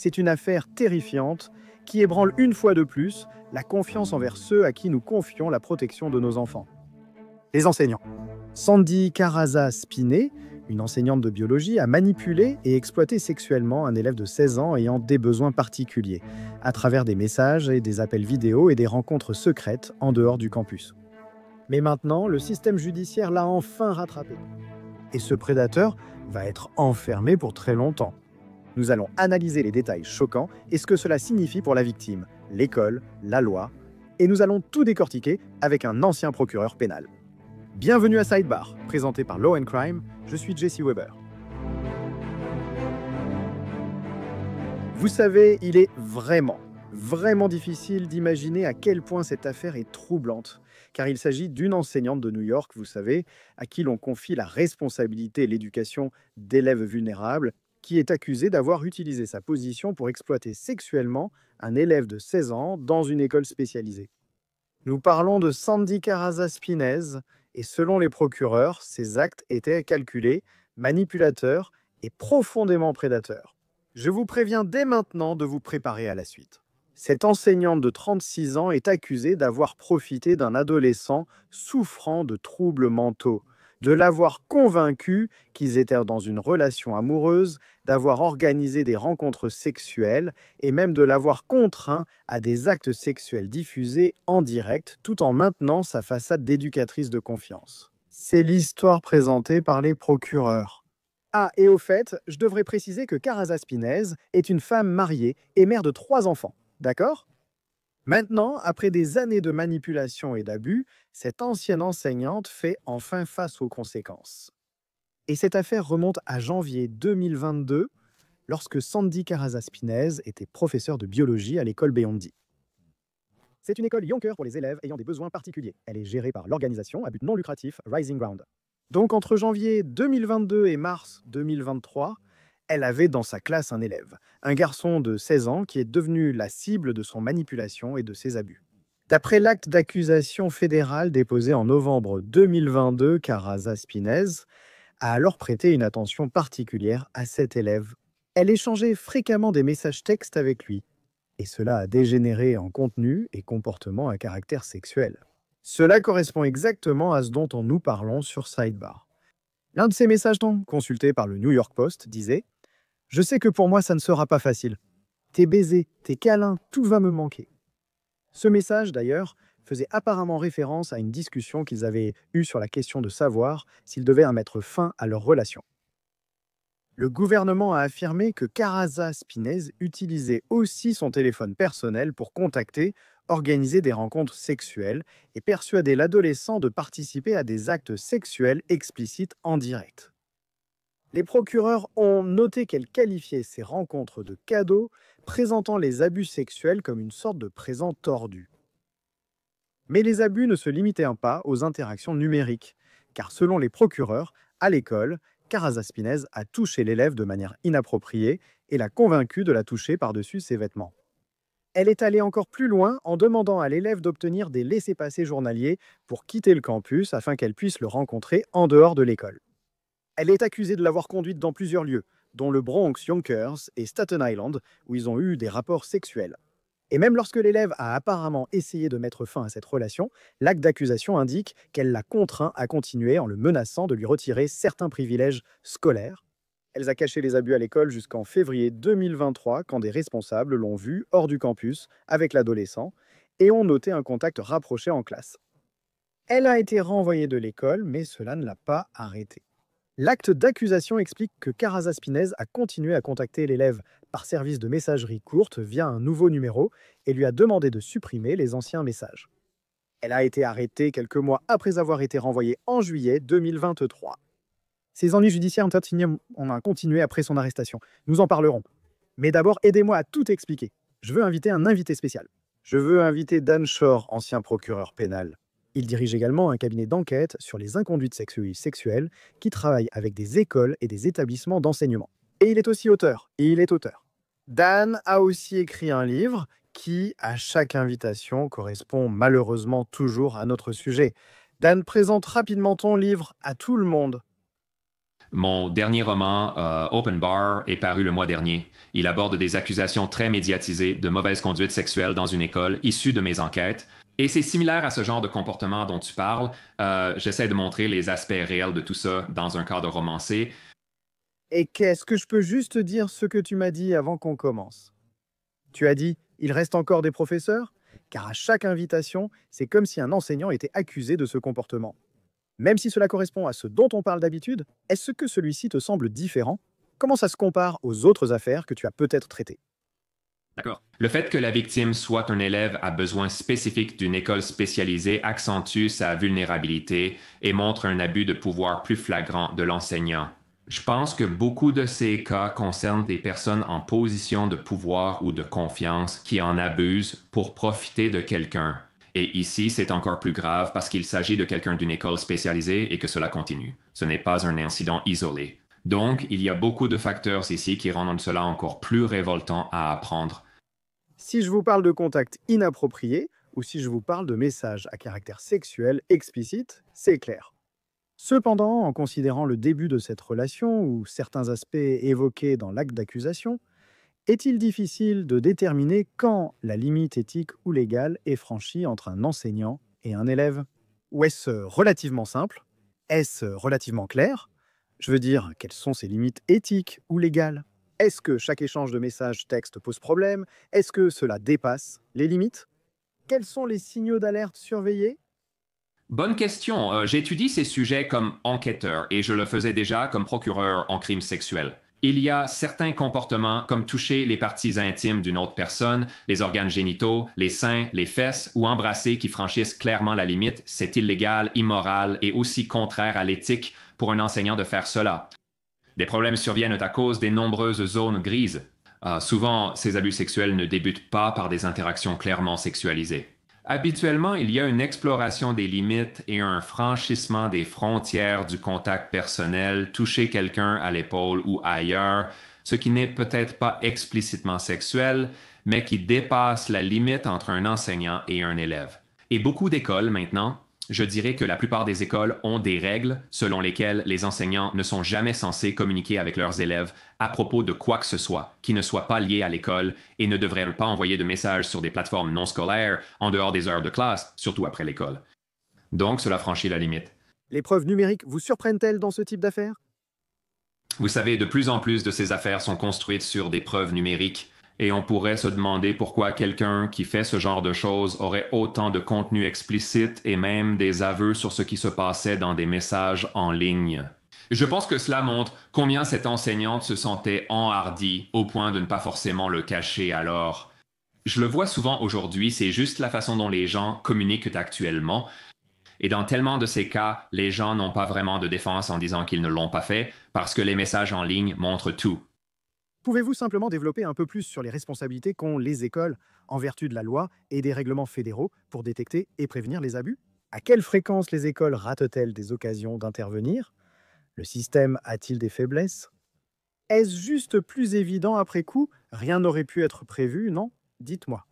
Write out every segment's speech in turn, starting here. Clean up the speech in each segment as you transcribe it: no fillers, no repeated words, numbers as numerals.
C'est une affaire terrifiante qui ébranle une fois de plus la confiance envers ceux à qui nous confions la protection de nos enfants. Les enseignants. Sandy Caraza-Spinet, une enseignante de biologie, a manipulé et exploité sexuellement un élève de 16 ans ayant des besoins particuliers, à travers des messages et des appels vidéo et des rencontres secrètes en dehors du campus. Mais maintenant, le système judiciaire l'a enfin rattrapé. Et ce prédateur va être enfermé pour très longtemps. Nous allons analyser les détails choquants et ce que cela signifie pour la victime, l'école, la loi, et nous allons tout décortiquer avec un ancien procureur pénal. Bienvenue à Sidebar, présenté par Law & Crime, je suis Jesse Weber. Vous savez, il est vraiment difficile d'imaginer à quel point cette affaire est troublante, car il s'agit d'une enseignante de New York, vous savez, à qui l'on confie la responsabilité et l'éducation d'élèves vulnérables, qui est accusée d'avoir utilisé sa position pour exploiter sexuellement un élève de 16 ans dans une école spécialisée. Nous parlons de Sandy Caraza-Spinet, et selon les procureurs, ces actes étaient calculés, manipulateurs et profondément prédateurs. Je vous préviens dès maintenant de vous préparer à la suite. Cette enseignante de 36 ans est accusée d'avoir profité d'un adolescent souffrant de troubles mentaux, de l'avoir convaincu qu'ils étaient dans une relation amoureuse, d'avoir organisé des rencontres sexuelles et même de l'avoir contraint à des actes sexuels diffusés en direct tout en maintenant sa façade d'éducatrice de confiance. C'est l'histoire présentée par les procureurs. Ah, et au fait, je devrais préciser que Caraza-Spinet est une femme mariée et mère de 3 enfants, d'accord ? Maintenant, après des années de manipulation et d'abus, cette ancienne enseignante fait enfin face aux conséquences. Et cette affaire remonte à janvier 2022, lorsque Sandy Caraza-Spinet était professeure de biologie à l'école Biondi. C'est une école Yonker pour les élèves ayant des besoins particuliers. Elle est gérée par l'organisation à but non lucratif Rising Ground. Donc entre janvier 2022 et mars 2023, elle avait dans sa classe un élève, un garçon de 16 ans qui est devenu la cible de son manipulation et de ses abus. D'après l'acte d'accusation fédéral déposé en novembre 2022, Caraza-Spinet a alors prêté une attention particulière à cet élève. Elle échangeait fréquemment des messages textes avec lui, et cela a dégénéré en contenu et comportement à caractère sexuel. Cela correspond exactement à ce dont nous parlons sur Sidebar. L'un de ces messages, consulté par le New York Post, disait « Je sais que pour moi, ça ne sera pas facile. Tes baisers, tes câlins, tout va me manquer. » Ce message, d'ailleurs, faisait apparemment référence à une discussion qu'ils avaient eue sur la question de savoir s'ils devaient mettre fin à leur relation. Le gouvernement a affirmé que Caraza-Spinet utilisait aussi son téléphone personnel pour contacter, organiser des rencontres sexuelles et persuader l'adolescent de participer à des actes sexuels explicites en direct. Les procureurs ont noté qu'elle qualifiait ces rencontres de cadeaux, présentant les abus sexuels comme une sorte de présent tordu. Mais les abus ne se limitaient pas aux interactions numériques, car selon les procureurs, à l'école, Caraza-Spinet a touché l'élève de manière inappropriée et l'a convaincu de la toucher par-dessus ses vêtements. Elle est allée encore plus loin en demandant à l'élève d'obtenir des laissez-passer journaliers pour quitter le campus afin qu'elle puisse le rencontrer en dehors de l'école. Elle est accusée de l'avoir conduite dans plusieurs lieux, dont le Bronx Yonkers et Staten Island, où ils ont eu des rapports sexuels. Et même lorsque l'élève a apparemment essayé de mettre fin à cette relation, l'acte d'accusation indique qu'elle l'a contraint à continuer en le menaçant de lui retirer certains privilèges scolaires. Elle a caché les abus à l'école jusqu'en février 2023, quand des responsables l'ont vue hors du campus avec l'adolescent et ont noté un contact rapproché en classe. Elle a été renvoyée de l'école, mais cela ne l'a pas arrêtée. L'acte d'accusation explique que Caraza-Spinet a continué à contacter l'élève par service de messagerie courte via un nouveau numéro et lui a demandé de supprimer les anciens messages. Elle a été arrêtée quelques mois après avoir été renvoyée en juillet 2023. Ses ennuis judiciaires ont continué après son arrestation. Nous en parlerons. Mais d'abord, aidez-moi à tout expliquer. Je veux inviter un invité spécial. Je veux inviter Dan Shore, ancien procureur pénal. Il dirige également un cabinet d'enquête sur les inconduites sexuelles qui travaille avec des écoles et des établissements d'enseignement. Et il est aussi auteur. Dan a aussi écrit un livre qui, à chaque invitation, correspond malheureusement toujours à notre sujet. Dan, présente rapidement ton livre à tout le monde. Mon dernier roman, Open Bar, est paru le mois dernier. Il aborde des accusations très médiatisées de mauvaise conduite sexuelle dans une école, issues de mes enquêtes. Et c'est similaire à ce genre de comportement dont tu parles. J'essaie de montrer les aspects réels de tout ça dans un cadre romancé. Et qu'est-ce que je peux juste dire ce que tu m'as dit avant qu'on commence? Tu as dit, il reste encore des professeurs? Car à chaque invitation, c'est comme si un enseignant était accusé de ce comportement. Même si cela correspond à ce dont on parle d'habitude, est-ce que celui-ci te semble différent? Comment ça se compare aux autres affaires que tu as peut-être traitées? D'accord. Le fait que la victime soit un élève à besoin spécifique d'une école spécialisée accentue sa vulnérabilité et montre un abus de pouvoir plus flagrant de l'enseignant. Je pense que beaucoup de ces cas concernent des personnes en position de pouvoir ou de confiance qui en abusent pour profiter de quelqu'un. Et ici, c'est encore plus grave parce qu'il s'agit de quelqu'un d'une école spécialisée et que cela continue. Ce n'est pas un incident isolé. Donc, il y a beaucoup de facteurs ici qui rendent cela encore plus révoltant à apprendre. Si je vous parle de contacts inappropriés ou si je vous parle de messages à caractère sexuel explicite, c'est clair. Cependant, en considérant le début de cette relation ou certains aspects évoqués dans l'acte d'accusation, est-il difficile de déterminer quand la limite éthique ou légale est franchie entre un enseignant et un élève? Ou est-ce relativement simple? Est-ce relativement clair? Je veux dire, quelles sont ces limites éthiques ou légales? Est-ce que chaque échange de messages texte pose problème? Est-ce que cela dépasse les limites? Quels sont les signaux d'alerte surveillés? Bonne question. J'étudie ces sujets comme enquêteur et je le faisais déjà comme procureur en crimes sexuels. Il y a certains comportements comme toucher les parties intimes d'une autre personne, les organes génitaux, les seins, les fesses ou embrasser qui franchissent clairement la limite. C'est illégal, immoral et aussi contraire à l'éthique pour un enseignant de faire cela. Des problèmes surviennent à cause des nombreuses zones grises. Souvent, ces abus sexuels ne débutent pas par des interactions clairement sexualisées. Habituellement, il y a une exploration des limites et un franchissement des frontières du contact personnel, toucher quelqu'un à l'épaule ou ailleurs, ce qui n'est peut-être pas explicitement sexuel, mais qui dépasse la limite entre un enseignant et un élève. Et beaucoup d'écoles maintenant, je dirais que la plupart des écoles ont des règles selon lesquelles les enseignants ne sont jamais censés communiquer avec leurs élèves à propos de quoi que ce soit qui ne soit pas lié à l'école et ne devraient pas envoyer de messages sur des plateformes non scolaires en dehors des heures de classe, surtout après l'école. Donc, cela franchit la limite. Les preuves numériques vous surprennent-elles dans ce type d'affaires? Vous savez, de plus en plus de ces affaires sont construites sur des preuves numériques. Et on pourrait se demander pourquoi quelqu'un qui fait ce genre de choses aurait autant de contenu explicite et même des aveux sur ce qui se passait dans des messages en ligne. Je pense que cela montre combien cette enseignante se sentait enhardie au point de ne pas forcément le cacher alors. Je le vois souvent aujourd'hui, c'est juste la façon dont les gens communiquent actuellement. Et dans tellement de ces cas, les gens n'ont pas vraiment de défense en disant qu'ils ne l'ont pas fait parce que les messages en ligne montrent tout. Pouvez-vous simplement développer un peu plus sur les responsabilités qu'ont les écoles en vertu de la loi et des règlements fédéraux pour détecter et prévenir les abus? À quelle fréquence les écoles ratent-elles des occasions d'intervenir? Le système a-t-il des faiblesses? Est-ce juste plus évident après coup? Rien n'aurait pu être prévu, non? Dites-moi.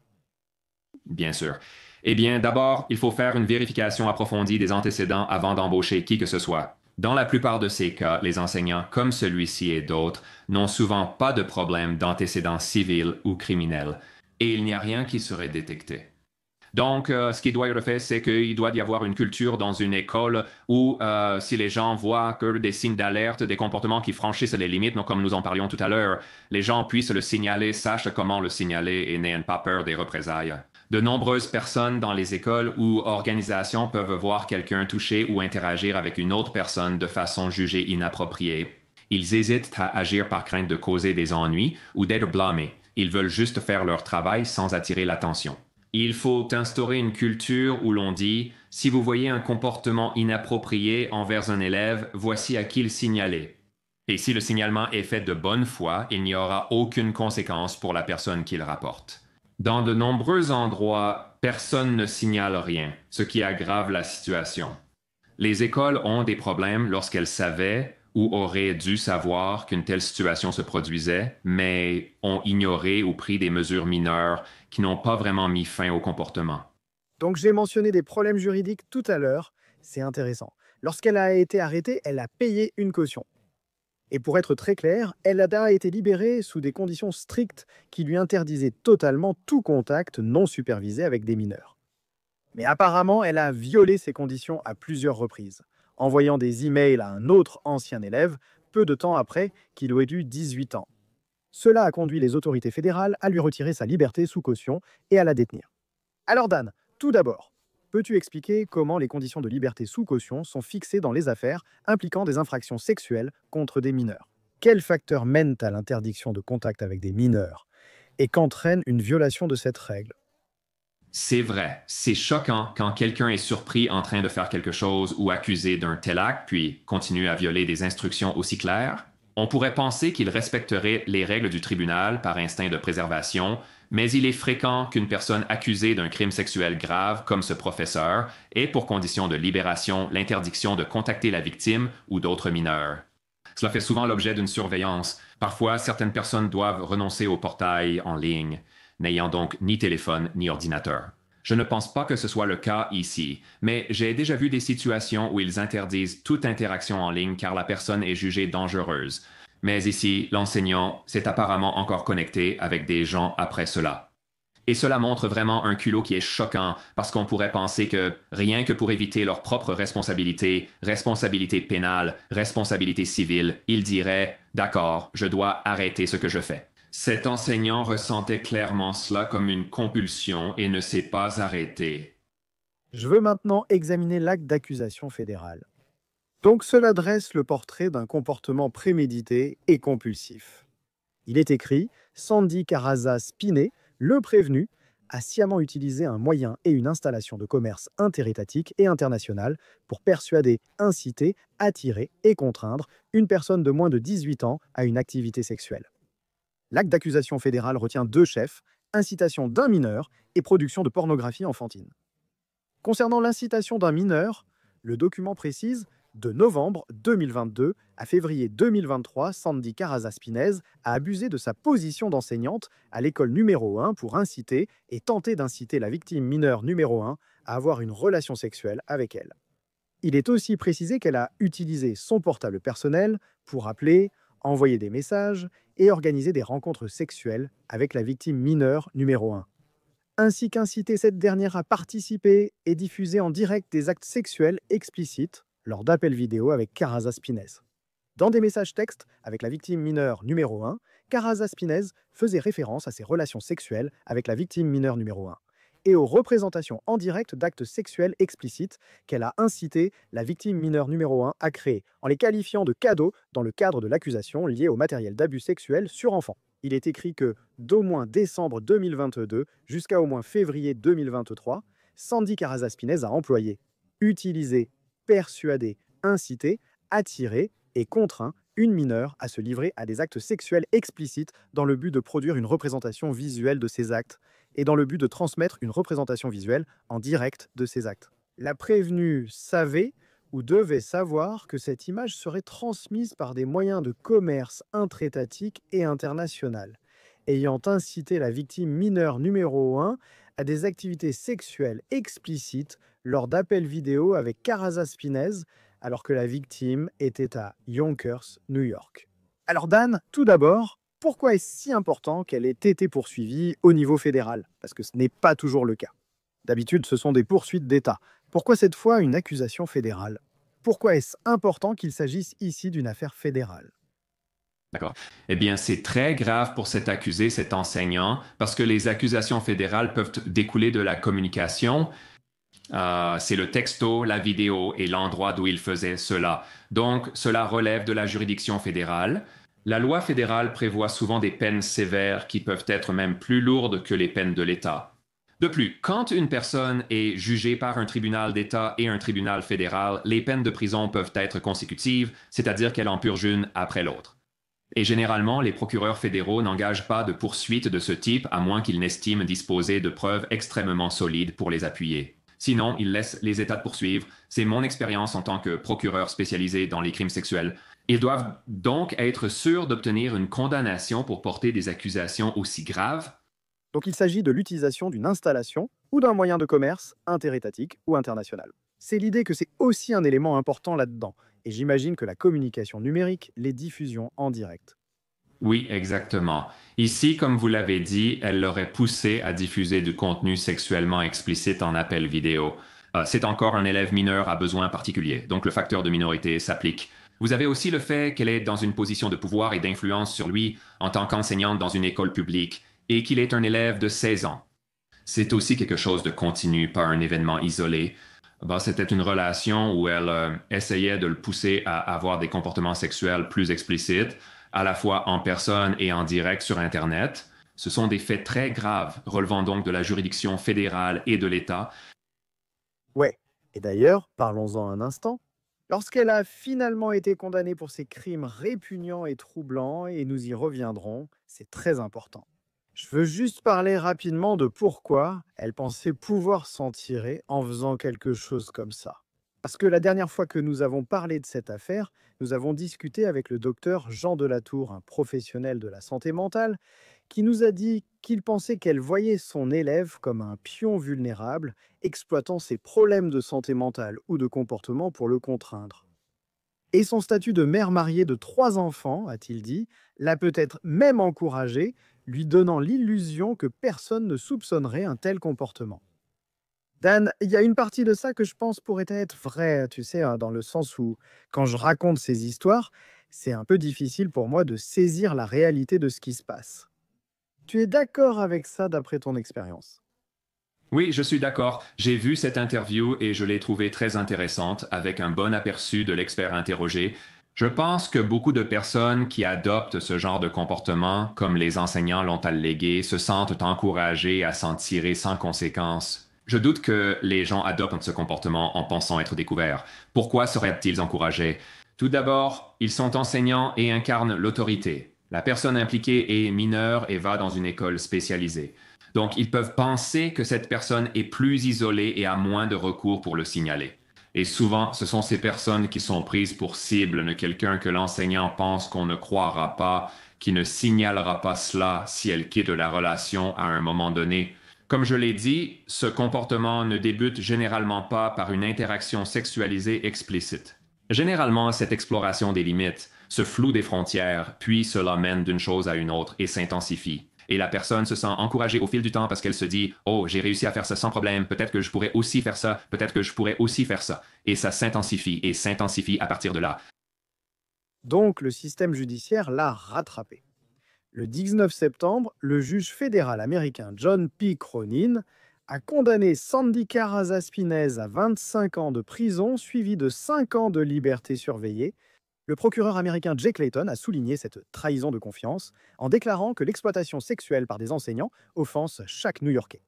Bien sûr. Eh bien, d'abord, il faut faire une vérification approfondie des antécédents avant d'embaucher qui que ce soit. Dans la plupart de ces cas, les enseignants, comme celui-ci et d'autres, n'ont souvent pas de problème d'antécédents civils ou criminels, et il n'y a rien qui serait détecté. Donc, ce qui doit être fait, c'est qu'il doit y avoir une culture dans une école où, si les gens voient que des signes d'alerte, des comportements qui franchissent les limites, donc comme nous en parlions tout à l'heure, les gens puissent le signaler, sachent comment le signaler et n'aient pas peur des représailles. De nombreuses personnes dans les écoles ou organisations peuvent voir quelqu'un toucher ou interagir avec une autre personne de façon jugée inappropriée. Ils hésitent à agir par crainte de causer des ennuis ou d'être blâmés. Ils veulent juste faire leur travail sans attirer l'attention. Il faut instaurer une culture où l'on dit, si vous voyez un comportement inapproprié envers un élève, voici à qui le signaler. Et si le signalement est fait de bonne foi, il n'y aura aucune conséquence pour la personne qui le rapporte. Dans de nombreux endroits, personne ne signale rien, ce qui aggrave la situation. Les écoles ont des problèmes lorsqu'elles savaient ou auraient dû savoir qu'une telle situation se produisait, mais ont ignoré ou pris des mesures mineures qui n'ont pas vraiment mis fin au comportement. Donc j'ai mentionné des problèmes juridiques tout à l'heure, c'est intéressant. Lorsqu'elle a été arrêtée, elle a payé une caution. Et pour être très clair, elle a été libérée sous des conditions strictes qui lui interdisaient totalement tout contact non supervisé avec des mineurs. Mais apparemment, elle a violé ces conditions à plusieurs reprises, envoyant des emails à un autre ancien élève peu de temps après qu'il aurait eu 18 ans. Cela a conduit les autorités fédérales à lui retirer sa liberté sous caution et à la détenir. Alors Dan, tout d'abord, peux-tu expliquer comment les conditions de liberté sous caution sont fixées dans les affaires impliquant des infractions sexuelles contre des mineurs? Quels facteurs mènent à l'interdiction de contact avec des mineurs et qu'entraîne une violation de cette règle? C'est vrai, c'est choquant quand quelqu'un est surpris en train de faire quelque chose ou accusé d'un tel acte, puis continue à violer des instructions aussi claires. On pourrait penser qu'il respecterait les règles du tribunal par instinct de préservation, mais il est fréquent qu'une personne accusée d'un crime sexuel grave, comme ce professeur, ait pour condition de libération l'interdiction de contacter la victime ou d'autres mineurs. Cela fait souvent l'objet d'une surveillance. Parfois, certaines personnes doivent renoncer au portail en ligne, n'ayant donc ni téléphone ni ordinateur. Je ne pense pas que ce soit le cas ici, mais j'ai déjà vu des situations où ils interdisent toute interaction en ligne car la personne est jugée dangereuse. Mais ici, l'enseignant s'est apparemment encore connecté avec des gens après cela. Et cela montre vraiment un culot qui est choquant parce qu'on pourrait penser que rien que pour éviter leur propre responsabilité, responsabilité pénale, responsabilité civile, ils diraient « D'accord, je dois arrêter ce que je fais ». Cet enseignant ressentait clairement cela comme une compulsion et ne s'est pas arrêté. Je veux maintenant examiner l'acte d'accusation fédérale. Donc cela dresse le portrait d'un comportement prémédité et compulsif. Il est écrit Sandy Caraza Spinet, le prévenu, a sciemment utilisé un moyen et une installation de commerce interétatique et international pour persuader, inciter, attirer et contraindre une personne de moins de 18 ans à une activité sexuelle. L'acte d'accusation fédérale retient deux chefs, incitation d'un mineur et production de pornographie enfantine. Concernant l'incitation d'un mineur, le document précise de novembre 2022 à février 2023, Sandy Caraza Spinez a abusé de sa position d'enseignante à l'école numéro 1 pour inciter et tenter d'inciter la victime mineure numéro 1 à avoir une relation sexuelle avec elle. Il est aussi précisé qu'elle a utilisé son portable personnel pour appeler, envoyer des messages et organiser des rencontres sexuelles avec la victime mineure numéro 1, ainsi qu'inciter cette dernière à participer et diffuser en direct des actes sexuels explicites lors d'appels vidéo avec Caraza Spinez. Dans des messages textes avec la victime mineure numéro 1, Caraza Spinez faisait référence à ses relations sexuelles avec la victime mineure numéro 1 et aux représentations en direct d'actes sexuels explicites qu'elle a incité la victime mineure numéro 1 à créer, en les qualifiant de cadeaux dans le cadre de l'accusation liée au matériel d'abus sexuel sur enfants. Il est écrit que, d'au moins décembre 2022 jusqu'à au moins février 2023, Sandy Caraza Spinez a employé, utilisé, persuadé, incité, attiré et contraint une mineure à se livrer à des actes sexuels explicites dans le but de produire une représentation visuelle de ces actes et dans le but de transmettre une représentation visuelle en direct de ces actes. La prévenue savait ou devait savoir que cette image serait transmise par des moyens de commerce intraétatique et international, ayant incité la victime mineure numéro 1 à des activités sexuelles explicites lors d'appels vidéo avec Caraza Spinez, alors que la victime était à Yonkers, New York. Alors Dan, tout d'abord, pourquoi est-ce si important qu'elle ait été poursuivie au niveau fédéral? Parce que ce n'est pas toujours le cas. D'habitude, ce sont des poursuites d'État. Pourquoi cette fois une accusation fédérale? Pourquoi est-ce important qu'il s'agisse ici d'une affaire fédérale? D'accord. Eh bien, c'est très grave pour cet accusé, cet enseignant, parce que les accusations fédérales peuvent découler de la communication. C'est le texto, la vidéo et l'endroit d'où il faisait cela. Donc, cela relève de la juridiction fédérale. La loi fédérale prévoit souvent des peines sévères qui peuvent être même plus lourdes que les peines de l'État. De plus, quand une personne est jugée par un tribunal d'État et un tribunal fédéral, les peines de prison peuvent être consécutives, c'est-à-dire qu'elle en purge une après l'autre. Et généralement, les procureurs fédéraux n'engagent pas de poursuites de ce type à moins qu'ils n'estiment disposer de preuves extrêmement solides pour les appuyer. Sinon, ils laissent les États poursuivre. C'est mon expérience en tant que procureur spécialisé dans les crimes sexuels. Ils doivent donc être sûrs d'obtenir une condamnation pour porter des accusations aussi graves. Donc il s'agit de l'utilisation d'une installation ou d'un moyen de commerce interétatique ou international. C'est l'idée que c'est aussi un élément important là-dedans Et j'imagine que la communication numérique, les diffusions en direct. Oui, exactement. Ici, comme vous l'avez dit, elle l'aurait poussé à diffuser du contenu sexuellement explicite en appel vidéo. C'est encore un élève mineur à besoins particuliers, donc le facteur de minorité s'applique. Vous avez aussi le fait qu'elle est dans une position de pouvoir et d'influence sur lui en tant qu'enseignante dans une école publique et qu'il est un élève de 16 ans. C'est aussi quelque chose de continu, pas un événement isolé. Bon, c'était une relation où elle essayait de le pousser à avoir des comportements sexuels plus explicites, à la fois en personne et en direct sur Internet. Ce sont des faits très graves, relevant donc de la juridiction fédérale et de l'État. Ouais. Et d'ailleurs, parlons-en un instant. Lorsqu'elle a finalement été condamnée pour ces crimes répugnants et troublants, et nous y reviendrons, c'est très important. Je veux juste parler rapidement de pourquoi elle pensait pouvoir s'en tirer en faisant quelque chose comme ça. Parce que la dernière fois que nous avons parlé de cette affaire, nous avons discuté avec le docteur Jean Delatour, un professionnel de la santé mentale, qui nous a dit qu'il pensait qu'elle voyait son élève comme un pion vulnérable, exploitant ses problèmes de santé mentale ou de comportement pour le contraindre. Et son statut de mère mariée de 3 enfants, a-t-il dit, l'a peut-être même encouragée, lui donnant l'illusion que personne ne soupçonnerait un tel comportement. Dan, il y a une partie de ça que je pense pourrait être vraie, tu sais, hein, dans le sens où, quand je raconte ces histoires, c'est un peu difficile pour moi de saisir la réalité de ce qui se passe. Tu es d'accord avec ça d'après ton expérience? Oui, je suis d'accord. J'ai vu cette interview et je l'ai trouvée très intéressante, avec un bon aperçu de l'expert interrogé. Je pense que beaucoup de personnes qui adoptent ce genre de comportement, comme les enseignants l'ont allégué, se sentent encouragées à s'en tirer sans conséquence. Je doute que les gens adoptent ce comportement en pensant être découverts. Pourquoi seraient-ils encouragés? Tout d'abord, ils sont enseignants et incarnent l'autorité. La personne impliquée est mineure et va dans une école spécialisée. Donc, ils peuvent penser que cette personne est plus isolée et a moins de recours pour le signaler. Et souvent, ce sont ces personnes qui sont prises pour cible, de quelqu'un que l'enseignant pense qu'on ne croira pas, qui ne signalera pas cela si elle quitte la relation à un moment donné. Comme je l'ai dit, ce comportement ne débute généralement pas par une interaction sexualisée explicite. Généralement, cette exploration des limites, ce flou des frontières, puis cela mène d'une chose à une autre et s'intensifie. Et la personne se sent encouragée au fil du temps parce qu'elle se dit, oh, j'ai réussi à faire ça sans problème, peut-être que je pourrais aussi faire ça, peut-être que je pourrais aussi faire ça. Et ça s'intensifie et s'intensifie à partir de là. Donc, le système judiciaire l'a rattrapé. Le 19 septembre, le juge fédéral américain John P. Cronin a condamné Sandy Carrasza-Spinez à 25 ans de prison suivi de 5 ans de liberté surveillée. Le procureur américain Jake Layton a souligné cette trahison de confiance en déclarant que l'exploitation sexuelle par des enseignants offense chaque New-Yorkais.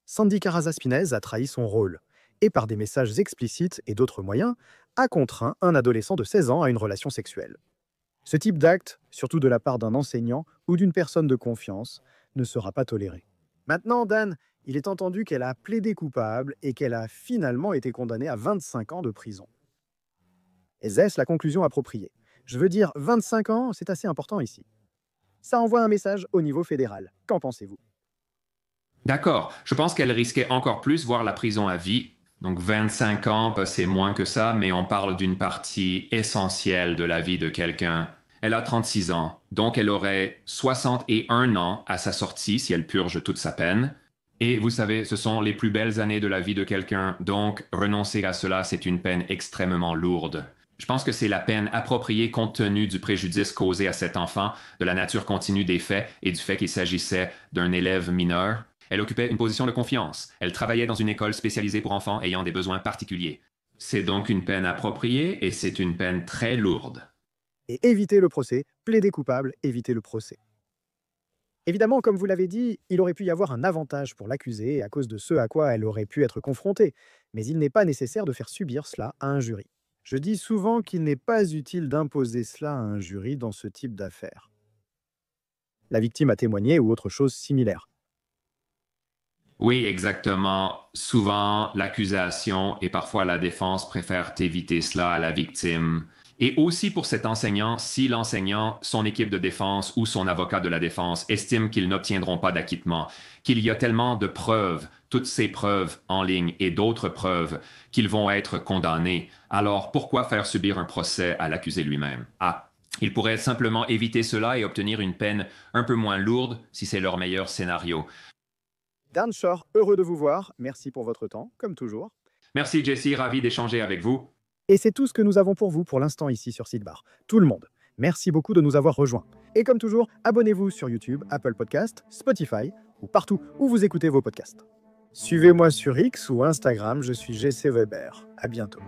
Sandy Carrasza-Spinez a trahi son rôle et, par des messages explicites et d'autres moyens, a contraint un adolescent de 16 ans à une relation sexuelle. Ce type d'acte, surtout de la part d'un enseignant ou d'une personne de confiance, ne sera pas toléré. Maintenant, Dan, il est entendu qu'elle a plaidé coupable et qu'elle a finalement été condamnée à 25 ans de prison. Est-ce la conclusion appropriée? Je veux dire, 25 ans, c'est assez important ici. Ça envoie un message au niveau fédéral. Qu'en pensez-vous? D'accord, je pense qu'elle risquait encore plus, voire la prison à vie. Donc 25 ans, bah, c'est moins que ça, mais on parle d'une partie essentielle de la vie de quelqu'un. Elle a 36 ans, donc elle aurait 61 ans à sa sortie si elle purge toute sa peine. Et vous savez, ce sont les plus belles années de la vie de quelqu'un, donc renoncer à cela, c'est une peine extrêmement lourde. Je pense que c'est la peine appropriée compte tenu du préjudice causé à cet enfant, de la nature continue des faits et du fait qu'il s'agissait d'un élève mineur. Elle occupait une position de confiance. Elle travaillait dans une école spécialisée pour enfants ayant des besoins particuliers. C'est donc une peine appropriée et c'est une peine très lourde. Et éviter le procès, plaider coupable, éviter le procès. Évidemment, comme vous l'avez dit, il aurait pu y avoir un avantage pour l'accusée à cause de ce à quoi elle aurait pu être confrontée, mais il n'est pas nécessaire de faire subir cela à un jury. Je dis souvent qu'il n'est pas utile d'imposer cela à un jury dans ce type d'affaires. La victime a témoigné ou autre chose similaire. Oui, exactement. Souvent, l'accusation et parfois la défense préfèrent éviter cela à la victime. Et aussi pour cet enseignant, si l'enseignant, son équipe de défense ou son avocat de la défense estime qu'ils n'obtiendront pas d'acquittement, qu'il y a tellement de preuves, toutes ces preuves en ligne et d'autres preuves, qu'ils vont être condamnés, alors pourquoi faire subir un procès à l'accusé lui-même? Ils pourraient simplement éviter cela et obtenir une peine un peu moins lourde si c'est leur meilleur scénario. Dan Shore, heureux de vous voir. Merci pour votre temps, comme toujours. Merci Jesse, ravi d'échanger avec vous. Et c'est tout ce que nous avons pour vous pour l'instant ici sur Seedbar. Tout le monde. Merci beaucoup de nous avoir rejoints. Et comme toujours, abonnez-vous sur YouTube, Apple Podcast, Spotify ou partout où vous écoutez vos podcasts. Suivez-moi sur X ou Instagram, je suis Jesse Weber. À bientôt.